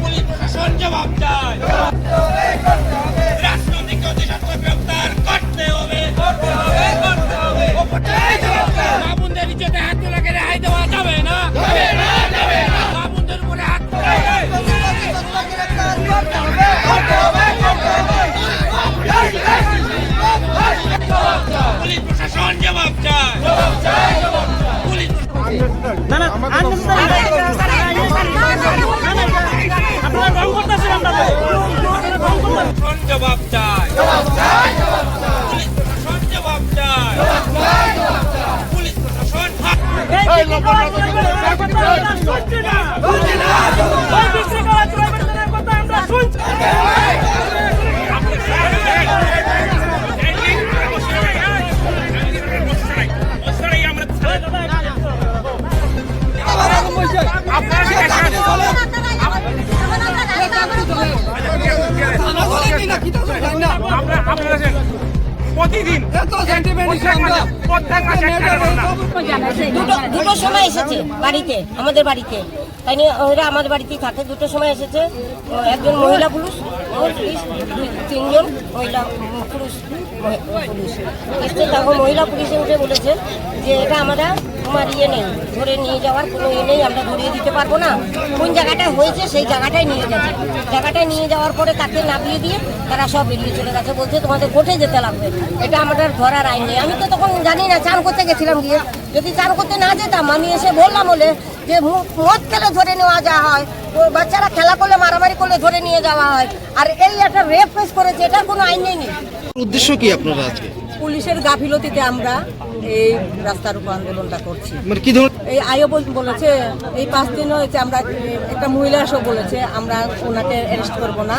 Police প্রশাসন জবাব চায়। রাজনৈতিক অধিকার গ্রেফতার করতে হবে। বাবুনদের ইজ্জতে হাত তোলাকে রেহাই দেওয়া যাবে না। বাবুনদের উপরে হাত পুলিশ প্রশাসন জবাব চায়। পুলিশ জবাব চায়। পুলিশ প্রশাসন জবাব চায়। পুলিশ প্রশাসন প্রতিদিন দুটোর সময় এসেছে বাড়িতে, আমাদের বাড়িতে। তাই নিয়ে ওরা আমাদের বাড়িতেই থাকে। দুটোর সময় এসেছে একজন মহিলা পুলিশ, তিনজন মহিলা পুরুষ এসছে। তখন মহিলা পুলিশে উঠে বলেছে যে এটা আমরা তোমার ইয়ে নেই, ধরে নিয়ে যাওয়ার কোনো ইয়ে নেই, আমরা ধরিয়ে দিতে পারবো না। কোন জায়গাটায় হয়েছে সেই জায়গাটায় নিয়ে গেছে। জায়গাটায় নিয়ে যাওয়ার পরে তাকে নামিয়ে দিয়ে তারা সব বেরিয়ে চলে গেছে। বলছে তোমাদের কোর্টে যেতে লাগবে, এটা আমাদের ধরার আইন নেই। আমি তো তখন জানি না, চান করতে গেছিলাম। গিয়ে যদি চান করতে না যেতাম, আমি এসে বললাম বলে যে মদ খেলে ধরে নেওয়া যাওয়া হয়, বাচ্চারা খেলা করলে মারামারি করলে ধরে নিয়ে যাওয়া হয়, আর এই একটা রেপ কেস করেছে, এটার কোনো আইন নেই। উদ্দেশ্য কি আপনারা আজকে? পুলিশের গাফিলতিতে আমরা এই রাস্তার উপর আন্দোলনটা করছি। মানে কি ধরনের? এই আইও বলেছে এই 5 দিন হয়েছে, আমরা একটা মহিলা এসে বলেছে আমরা ওনাকে অ্যারেস্ট করব না,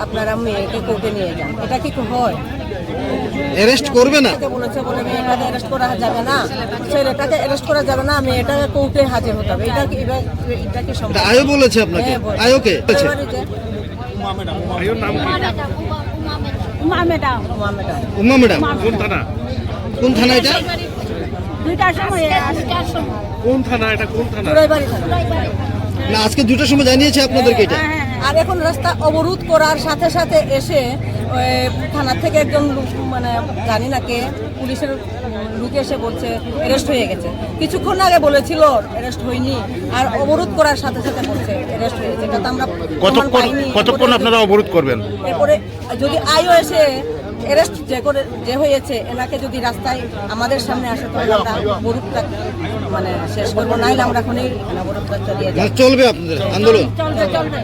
আপনারা মেয়েকে কোর্টে নিয়ে যান। এটা কি হয়? অ্যারেস্ট করবে না বলেছে, বলে মেয়েটাকে অ্যারেস্ট করা যাবে না, ছেলেটাকে অ্যারেস্ট করা যাবে না, মেয়েটাকে কোর্টে হাজির হতে হবে। এটা কি সম্ভব? আয়ো বলেছে আপনাকে? আয়োকে উমা ম্যাডাম। উমা ম্যাডাম কোন থানা? কোন থানা এটা? 2টার সময়। কোন থানা এটা? কোন থানা? চুরাইবাড়ি থানা। না, আজকে 2টার সময় জানিয়েছে আপনাদেরকে এটা? আর এখন রাস্তা অবরোধ করার সাথে সাথে এসে থানার থেকে একজন মানে জানি না কে পুলিশের লোক এসে বলছে অ্যারেস্ট হয়ে গেছে। কিছুক্ষণ আগে বলেছিল অ্যারেস্ট হয়নি, আর অবরোধ করার সাথে সাথে বলছে অ্যারেস্ট হয়েছে। এটা তো আমরা কতক্ষণ আপনারা অবরোধ করবেন? এরপরে যদি আইও এসে অ্যারেস্ট যে হয়েছে এনাকে যদি রাস্তায় আমাদের সামনে আসে, তাহলে আমরা অবরোধটা মানে শেষ করবো, নাহলে আমরা এখনই অবরোধটা চালিয়ে যাব। চলবে আপনাদের আন্দোলন? চলবে।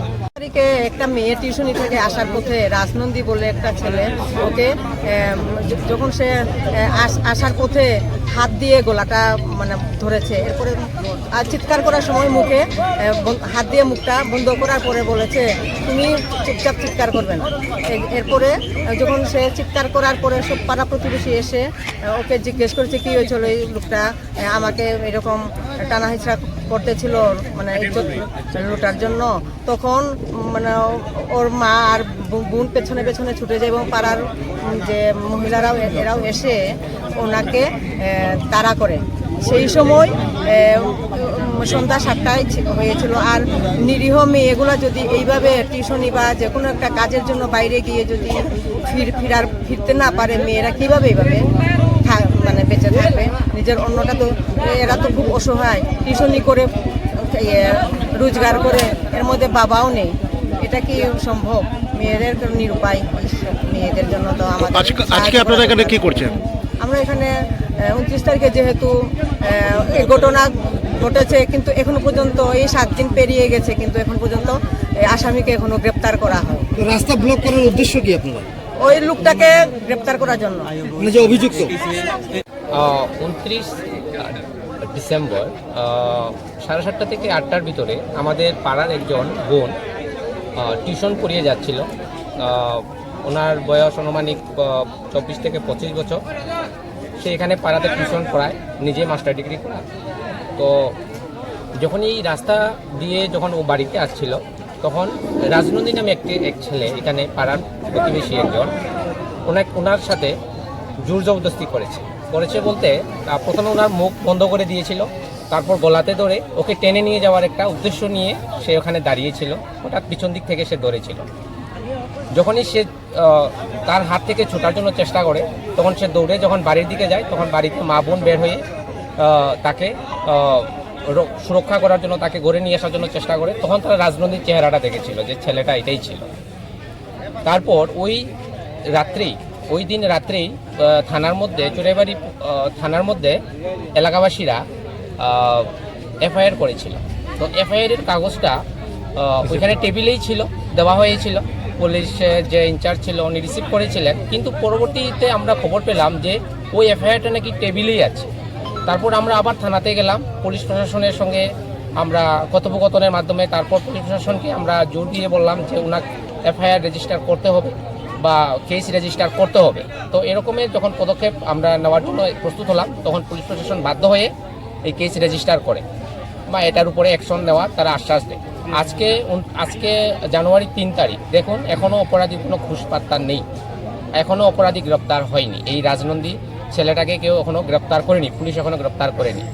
একটা মেয়ে টিউশনি থেকে আসার পথে রাজনন্দী বলে একটা ছেলে, ওকে যখন সে আসার পথে হাত দিয়ে গলাটা মানে ধরেছে, এরপরে চিৎকার করার সময় মুখে হাত দিয়ে মুখটা বন্ধ করার পরে বলেছে তুমি চুপচাপ চিৎকার করবে না। এরপরে যখন সে চিৎকার করার পরে সব পাড়া প্রতিবেশী এসে ওকে জিজ্ঞেস করেছে কি হয়েছিল, এই লোকটা আমাকে এরকম টানা হিচড়া করতেছিল মানে ইজ্জত লুটার জন্য। তখন মানে ওর মা আর বোন পেছনে পেছনে ছুটে যায় এবং পাড়ার যে মহিলারাও এরাও এসে ওনাকে তাড়া করে। সেই সময় সন্ধ্যা 7টায় হয়েছিল। আর নিরীহ মেয়েগুলো যদি এইভাবে টিউশনি বা যে কোনো একটা কাজের জন্য বাইরে গিয়ে যদি ফিরতে না পারে, মেয়েরা কীভাবে এইভাবে মানে বেঁচে থাকবে? নিজের অন্যটা তো, এরা তো খুব অসহায়, টিউশনি করে রোজগার করে, এর মধ্যে বাবাও নেই। এটা কি সম্ভব? মেয়েদের নিরুপায়, মেয়েদের জন্য তো আমাদের। আজকে আপনারা এখানে কি করছেন? আমরা এখানে 29 তারিখে যেহেতু এই ঘটনা ঘটেছে, কিন্তু এখনো পর্যন্ত এই 7 দিন পেরিয়ে গেছে, কিন্তু এখন পর্যন্ত আসামিকে এখনো গ্রেপ্তার করা হয়। রাস্তা ব্লক করার উদ্দেশ্য কি আপনারা? ওই লোকটাকে গ্রেপ্তার করার জন্য, মানে যে অভিযুক্ত। 29 ডিসেম্বর 7:30 থেকে 8টার ভিতরে আমাদের পাড়ার একজন বোন টিউশন পড়িয়ে যাচ্ছিল। ওনার বয়স অনুমানিক 24 থেকে 25 বছর। সে এখানে পাড়াতে টিউশন পড়ায়, নিজে মাস্টার ডিগ্রি করা। তো যখন এই রাস্তা দিয়ে যখন ও বাড়িতে আসছিল, তখন রাজনন্দী নামে এক ছেলে এখানে পাড়ার প্রতিবেশী একজন ওনার সাথে জোর জবরদস্তি করেছে বলতে প্রথমে ওনার মুখ বন্ধ করে দিয়েছিল, তারপর গলাতে ধরে ওকে টেনে নিয়ে যাওয়ার একটা উদ্দেশ্য নিয়ে সে ওখানে দাঁড়িয়েছিল। হঠাৎ পিছন দিক থেকে সে ধরেছিল। যখনই সে তার হাত থেকে ছোটার জন্য চেষ্টা করে, তখন সে দৌড়ে যখন বাড়ির দিকে যায়, তখন বাড়িতে মা বোন বের হয়ে তাকে সুরক্ষা করার জন্য, তাকে ঘরে নিয়ে আসার জন্য চেষ্টা করে। তখন তারা রাজনন্দির চেহারাটা দেখেছিল যে ছেলেটা এটাই ছিল। তারপর ওই দিন রাত্রেই থানার মধ্যে, চুরাইবাড়ি থানার মধ্যে এলাকাবাসীরা এফআইআর করেছিল। তো এফআইআরের কাগজটা ওইখানে টেবিলেই ছিল, দেওয়া হয়েছিল। পুলিশের যে ইনচার্জ ছিল উনি রিসিভ করেছিলেন, কিন্তু পরবর্তীতে আমরা খবর পেলাম যে ওই এফআইআরটা নাকি টেবিলেই আছে। তারপর আমরা আবার থানাতে গেলাম, পুলিশ প্রশাসনের সঙ্গে আমরা কথোপকথনের মাধ্যমে তারপর পুলিশ প্রশাসনকে আমরা জোর দিয়ে বললাম যে ওনাকে এফআইআর রেজিস্টার করতে হবে বা কেস রেজিস্টার করতে হবে। তো এরকমের যখন পদক্ষেপ আমরা নেওয়ার জন্য প্রস্তুত হলাম, তখন পুলিশ প্রশাসন বাধ্য হয়ে এই কেস রেজিস্টার করে বা এটার উপরে অ্যাকশন নেওয়ার তারা আশ্বাস দেয়। আজকে জানুয়ারি 3 তারিখ, দেখুন এখনও অপরাধীর কোনো খুশ পাত্তা নেই, এখনও অপরাধী গ্রেপ্তার হয়নি। এই রাজনন্দী ছেলেটাকে কেউ এখনও গ্রেপ্তার করেনি, পুলিশ এখনও গ্রেপ্তার করেনি।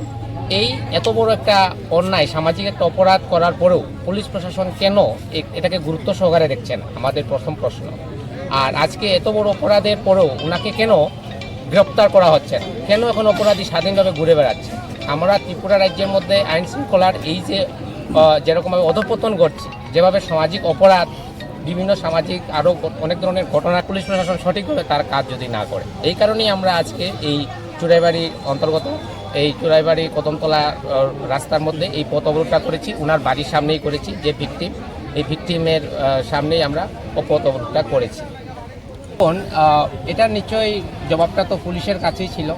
এই এত বড় একটা অন্যায়, সামাজিক একটা অপরাধ করার পরেও পুলিশ প্রশাসন কেন এটাকে গুরুত্ব সহকারে দেখছেন, আমাদের প্রথম প্রশ্ন। আর আজকে এত বড় অপরাধের পরেও ওনাকে কেন গ্রেপ্তার করা হচ্ছে, কেন এখন অপরাধী স্বাধীনভাবে ঘুরে বেড়াচ্ছে? আমরা ত্রিপুরা রাজ্যের মধ্যে আইন শৃঙ্খলার এই যে যেরকমভাবে অধঃপতন ঘটছে, যেভাবে সামাজিক অপরাধ, বিভিন্ন সামাজিক আরও অনেক ধরনের ঘটনা, পুলিশ প্রশাসন সঠিকভাবে তার কাজ যদি না করে, এই কারণেই আমরা আজকে এই চুরাইবাড়ির অন্তর্গত এই চুরাইবাড়ি কদমতলা রাস্তার মধ্যে এই পথ অবরোধটা করেছি। ওনার বাড়ির সামনেই করেছি, যে ভিকটিম, এই ভিকটিমের সামনেই আমরা পথ অবরোধটা করেছি। এখন এটার নিশ্চয়ই জবাবটা তো পুলিশের কাছেই ছিল।